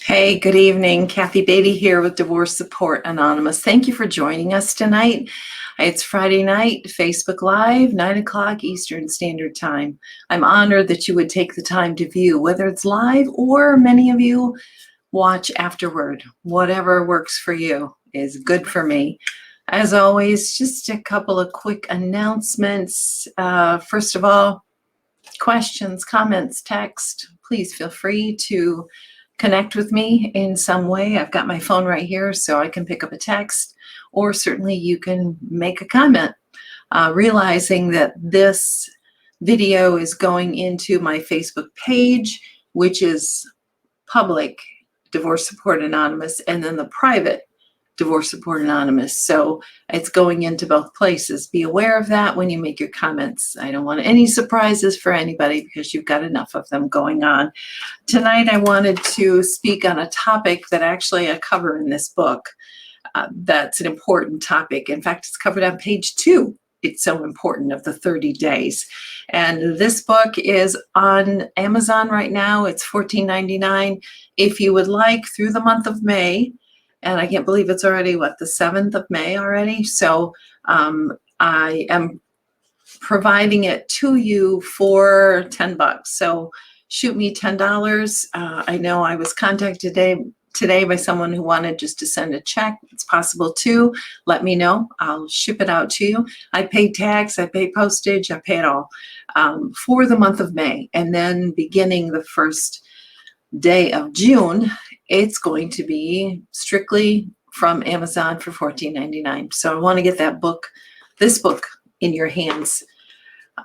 Hey, good evening. Kathy Beatty here with Divorce Support Anonymous. Thank you for joining us tonight. It's Friday night, Facebook Live, 9 o'clock Eastern Standard Time. I'm honored that you would take the time to view, whether it's live or many of you watch afterward. Whatever works for you is good for me. As always, just a couple of quick announcements. First of all, questions, comments, text, please feel free to connect with me in some way. I've got my phone right here so I can pick up a text, or certainly you can make a comment. Realizing that this video is going into my Facebook page, which is public Divorce Support Anonymous, and then the private Divorce Support Anonymous. So it's going into both places. Be aware of that when you make your comments. I don't want any surprises for anybody because you've got enough of them going on. Tonight, I wanted to speak on a topic that actually I cover in this book. That's an important topic. In fact, it's covered on page 2. It's so important, of the 30 days. And this book is on Amazon right now. It's $14.99. If you would like, through the month of May, and I can't believe it's already, the 7th of May already. So I am providing it to you for $10. So shoot me $10. I know I was contacted today by someone who wanted just to send a check. It's possible too. Let me know. I'll ship it out to you. I pay tax, I pay postage, I pay it all for the month of May. And then beginning the first day of June, it's going to be strictly from Amazon for $14.99. So I want to get this book in your hands.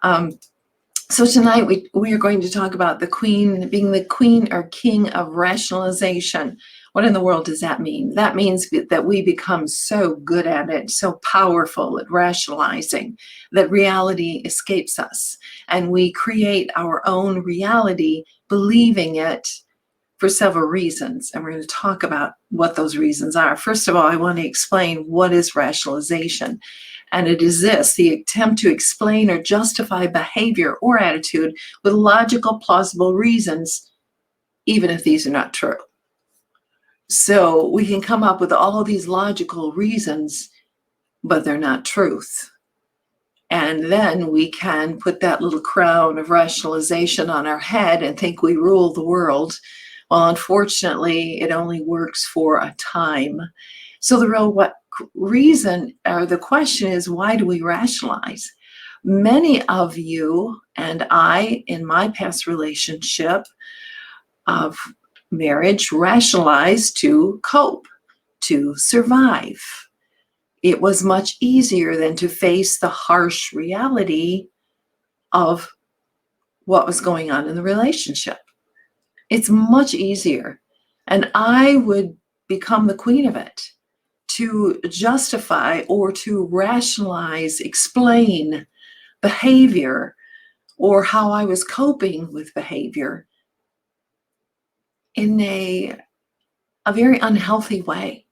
So tonight we are going to talk about being the queen or king of rationalization. What in the world does that mean? That means that we become so good at it, so powerful at rationalizing, that reality escapes us. And we create our own reality, believing it for several reasons. And we're going to talk about what those reasons are. First of all, I want to explain what is rationalization. And it is this: the attempt to explain or justify behavior or attitude with logical, plausible reasons, even if these are not true. So we can come up with all of these logical reasons, but they're not truth. And then we can put that little crown of rationalization on our head and think we rule the world. Well, unfortunately, it only works for a time. So the question is, why do we rationalize? Many of you and I, in my past relationship of marriage, rationalized to cope, to survive. It was much easier than to face the harsh reality of what was going on in the relationship. It's much easier. And I would become the queen of it, to justify or to rationalize, explain behavior or how I was coping with behavior in a very unhealthy way.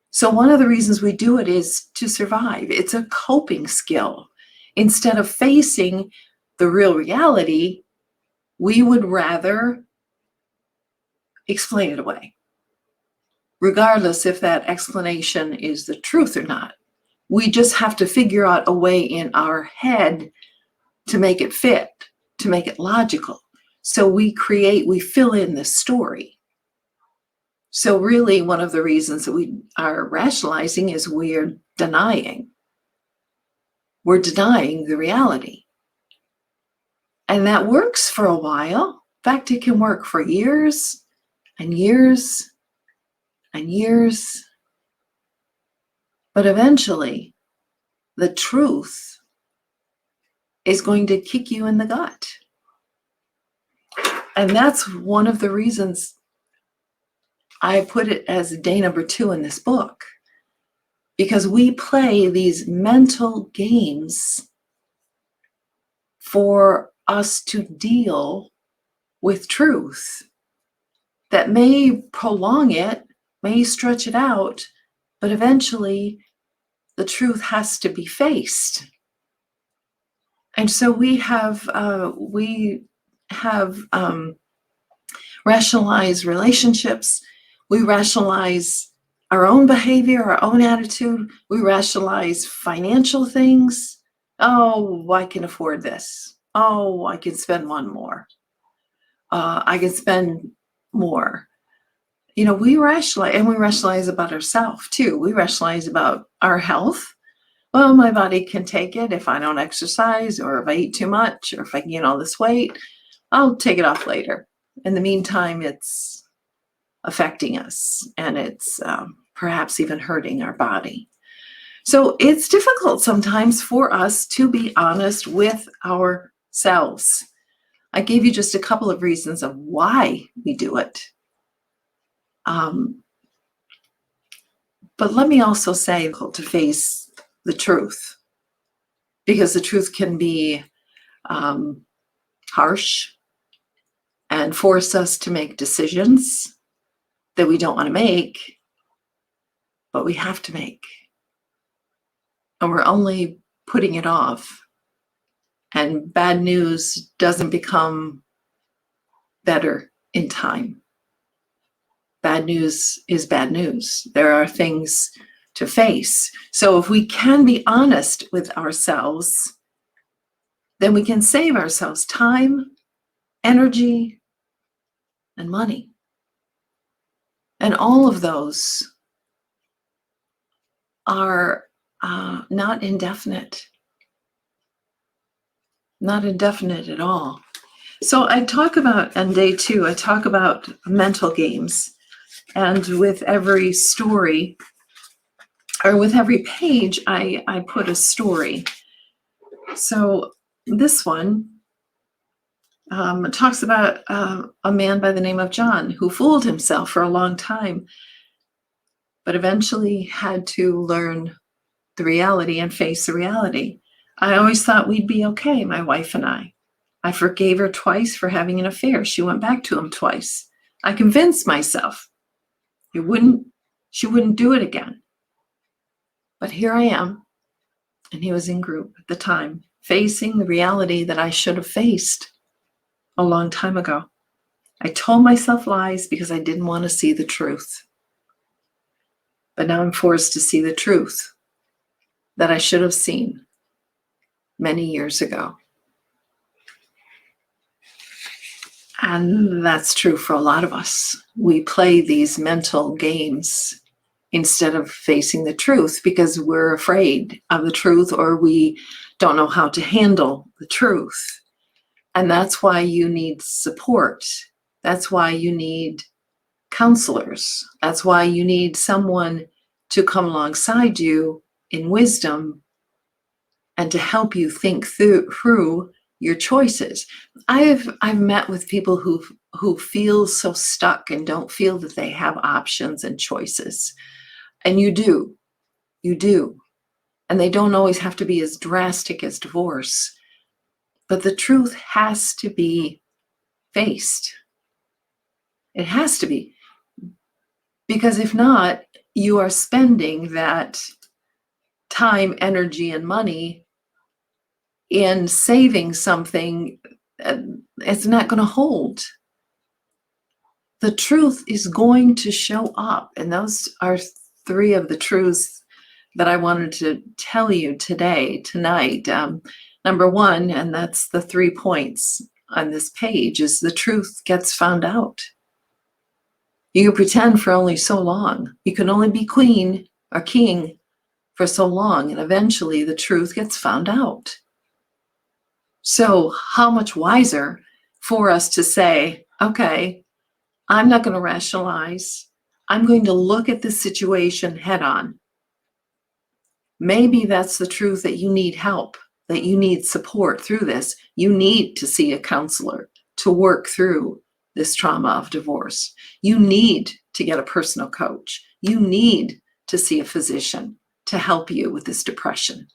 So one of the reasons we do it is to survive. It's a coping skill. Instead of facing the real reality, we would rather explain it away, regardless if that explanation is the truth or not. We just have to figure out a way in our head to make it fit, to make it logical. So we fill in the story. So really, one of the reasons that we are rationalizing is we're denying. We're denying the reality. And that works for a while. In fact, it can work for years and years and years. But eventually, the truth is going to kick you in the gut. And that's one of the reasons I put it as day number 2 in this book, because we play these mental games for us to deal with truth that may prolong it, may stretch it out, but eventually the truth has to be faced. And so we have rationalized relationships. We rationalize our own behavior, our own attitude. We rationalize financial things. Oh, I can afford this. Oh, I can spend one more. I can spend more. We rationalize, and we rationalize about ourselves too. We rationalize about our health. Well, my body can take it if I don't exercise, or if I eat too much, or if I gain all this weight, I'll take it off later. In the meantime, it's affecting us, and it's perhaps even hurting our body. So it's difficult sometimes for us to be honest with ourselves. I gave you just a couple of reasons of why we do it. But let me also say to face the truth, because the truth can be harsh and force us to make decisions that we don't want to make, but we have to make. And we're only putting it off. And bad news doesn't become better in time. Bad news is bad news. There are things to face. So if we can be honest with ourselves, then we can save ourselves time, energy, and money. And all of those are not indefinite. Not indefinite at all. So I talk about, on day 2, I talk about mental games. And with every story, or with every page, I put a story. So this one talks about a man by the name of John who fooled himself for a long time, but eventually had to learn the reality and face the reality. I always thought we'd be okay, my wife and I. I forgave her twice for having an affair. She went back to him twice. I convinced myself she wouldn't do it again. But here I am, and he was in group at the time, facing the reality that I should have faced a long time ago. I told myself lies because I didn't want to see the truth. But now I'm forced to see the truth that I should have seen many years ago. And that's true for a lot of us. We play these mental games instead of facing the truth because we're afraid of the truth, or we don't know how to handle the truth. And that's why you need support. That's why you need counselors. That's why you need someone to come alongside you in wisdom and to help you think through your choices. I've met with people who feel so stuck and don't feel that they have options and choices. And you do. And they don't always have to be as drastic as divorce. But the truth has to be faced. It has to be. Because if not, you are spending that time, energy, and money in saving something it's not going to hold. The truth is going to show up. And those are 3 of the truths that I wanted to tell you tonight. Number 1, and that's the 3 points on this page, is the truth gets found out. You can pretend for only so long. You can only be queen or king for so long, and eventually the truth gets found out. So how much wiser for us to say, okay, I'm not going to rationalize. I'm going to look at this situation head on. Maybe that's the truth, that you need help, that you need support through this. You need to see a counselor to work through this trauma of divorce. You need to get a personal coach. You need to see a physician to help you with this depression.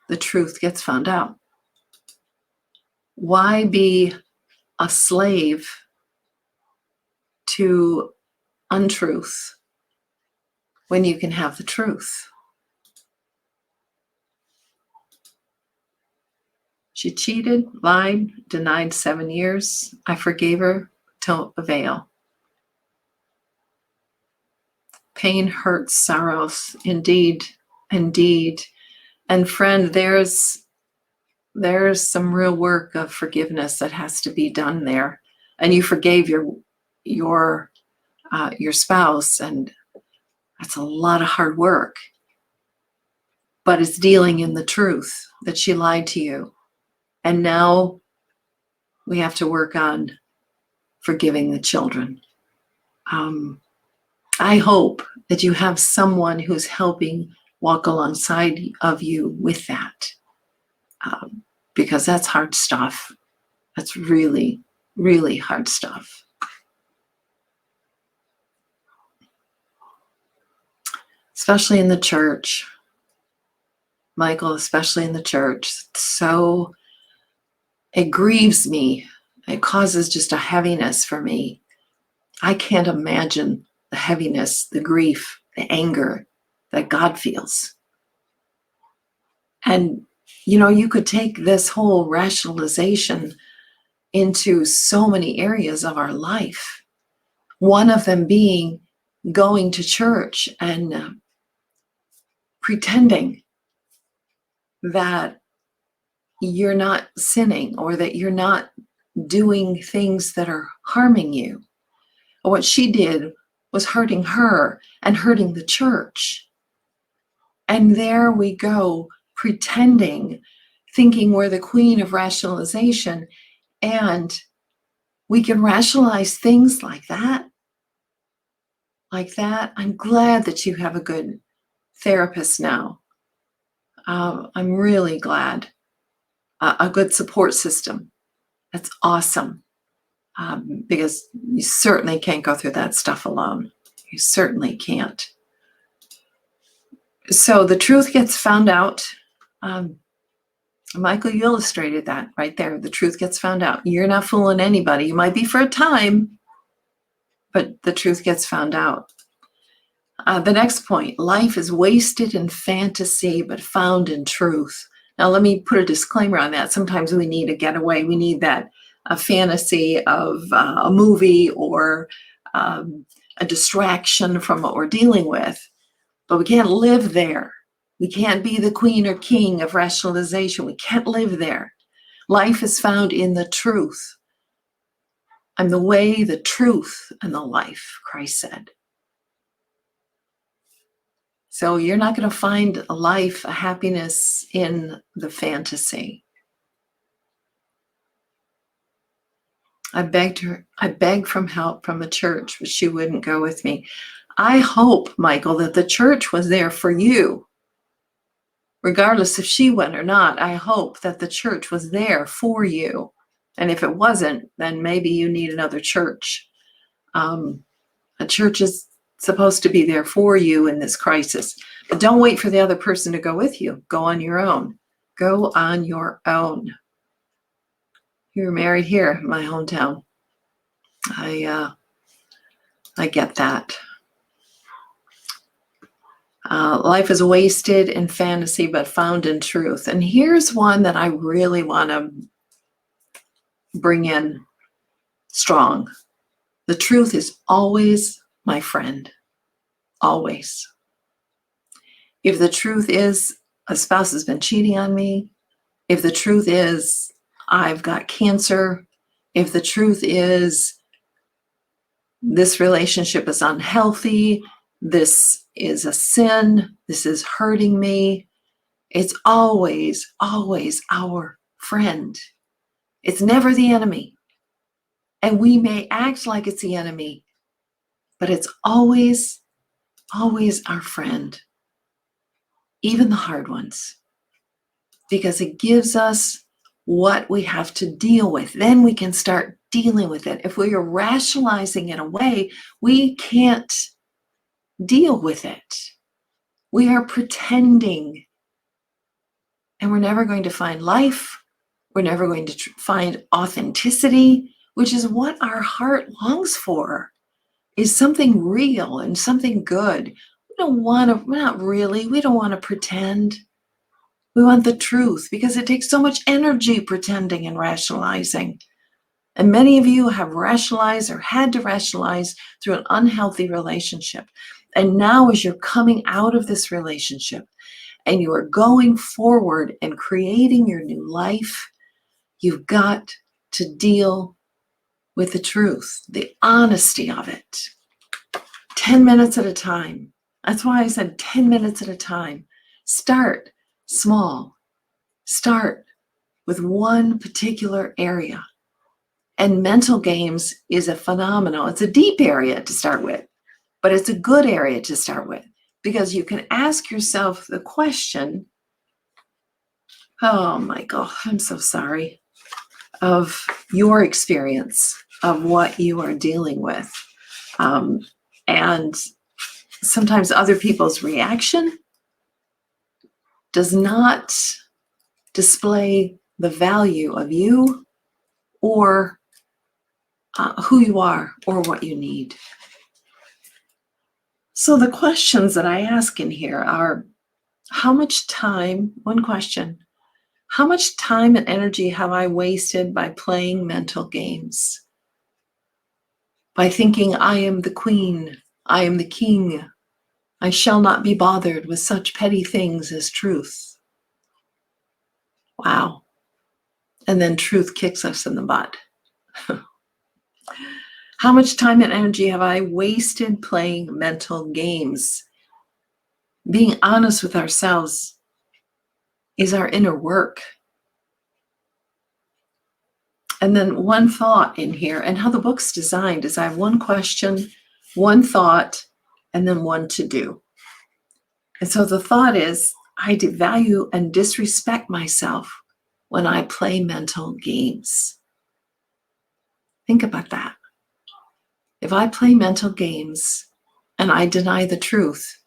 The truth gets found out. Why be a slave to untruth when you can have the truth? She cheated, lied, denied 7 years. I forgave her to avail. Pain hurts, sorrows, indeed, indeed. And friend, there's some real work of forgiveness that has to be done there. And you forgave your spouse, and that's a lot of hard work. But it's dealing in the truth that she lied to you. And now we have to work on forgiving the children. I hope that you have someone who's helping walk alongside of you with that, because that's hard stuff. That's really, really hard stuff. Especially in the church, Michael, especially in the church. So it grieves me. It causes just a heaviness for me. I can't imagine the heaviness, the grief, the anger that God feels. And, you could take this whole rationalization into so many areas of our life. One of them being going to church and pretending that you're not sinning or that you're not doing things that are harming you. What she did was hurting her and hurting the church. And there we go, pretending, thinking we're the queen of rationalization, and we can rationalize things like that. I'm glad that you have a good therapist now. I'm really glad. A good support system. That's awesome. Because you certainly can't go through that stuff alone. You certainly can't. So the truth gets found out. Michael, you illustrated that right there. The truth gets found out. You're not fooling anybody. You might be for a time, but the truth gets found out. The next point, life is wasted in fantasy, but found in truth. Now, let me put a disclaimer on that. Sometimes we need a getaway. We need that a fantasy of a movie or a distraction from what we're dealing with, but we can't live there. We can't be the queen or king of rationalization. We can't live there. Life is found in the truth. I'm the way, the truth, and the life, Christ said. So you're not going to find a life, a happiness in the fantasy. I begged from help from the church, but she wouldn't go with me. I hope, Michael, that the church was there for you. Regardless if she went or not, I hope that the church was there for you. And if it wasn't, then maybe you need another church. A church is supposed to be there for you in this crisis. But don't wait for the other person to go with you. Go on your own. Go on your own. You were married here in my hometown. I get that. Life is wasted in fantasy, but found in truth. And here's one that I really want to bring in strong. The truth is always my friend. Always. If the truth is a spouse has been cheating on me, if the truth is I've got cancer, if the truth is this relationship is unhealthy, this is a sin, this is hurting me, it's always, always our friend. It's never the enemy. And we may act like it's the enemy, but it's always, always our friend. Even the hard ones. Because it gives us what we have to deal with. Then we can start dealing with it. If we are rationalizing it away, we can't deal with it. We are pretending. And we're never going to find life. We're never going to find authenticity, which is what our heart longs for, is something real and something good. We don't want to pretend. We want the truth because it takes so much energy pretending and rationalizing. And many of you have rationalized or had to rationalize through an unhealthy relationship. And now, as you're coming out of this relationship and you are going forward and creating your new life, you've got to deal with the truth, the honesty of it. 10 minutes at a time. That's why I said 10 minutes at a time. Start small. Start with one particular area. And mental games is a phenomenal. It's a deep area to start with, but it's a good area to start with because you can ask yourself the question, oh my God, I'm so sorry, of your experience of what you are dealing with. And sometimes other people's reaction does not display the value of you or who you are or what you need. So the questions that I ask in here are, how much time, one question, how much time and energy have I wasted by playing mental games? By thinking I am the queen, I am the king, I shall not be bothered with such petty things as truth. Wow. And then truth kicks us in the butt. How much time and energy have I wasted playing mental games? Being honest with ourselves is our inner work. And then one thought in here, and how the book's designed is I have one question, one thought, and then one to do. And so the thought is, I devalue and disrespect myself when I play mental games. Think about that. If I play mental games and I deny the truth,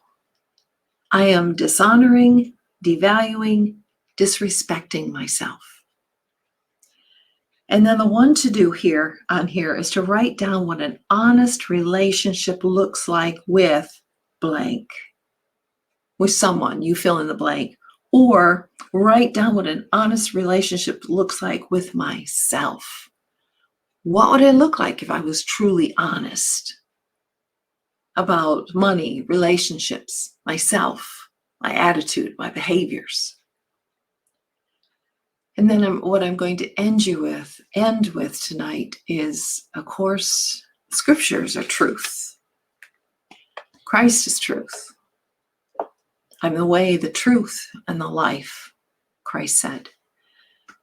I am dishonoring, devaluing, disrespecting myself. And then the one to do here on here is to write down what an honest relationship looks like with blank. With someone, you fill in the blank. Or write down what an honest relationship looks like with myself. What would it look like if I was truly honest about money, relationships, myself, my attitude, my behaviors? And then what I'm going to end with tonight is, of course, scriptures are truth. Christ is truth. I'm the way, the truth, and the life, Christ said.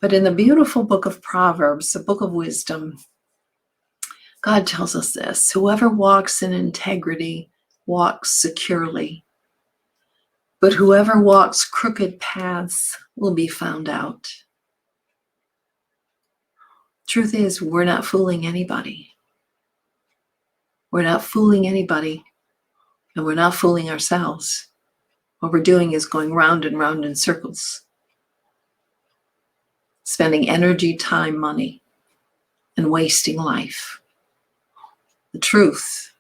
But in the beautiful book of Proverbs, the book of wisdom, God tells us this: whoever walks in integrity walks securely, but whoever walks crooked paths will be found out. Truth is, we're not fooling anybody. We're not fooling anybody, and we're not fooling ourselves. What we're doing is going round and round in circles, spending energy, time, money, and wasting life. The truth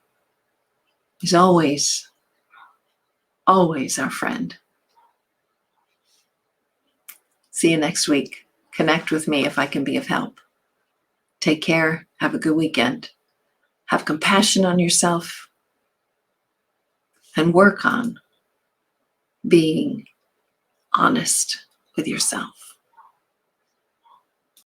is always, always our friend. See you next week. Connect with me if I can be of help. Take care. Have a good weekend. Have compassion on yourself and work on being honest with yourself.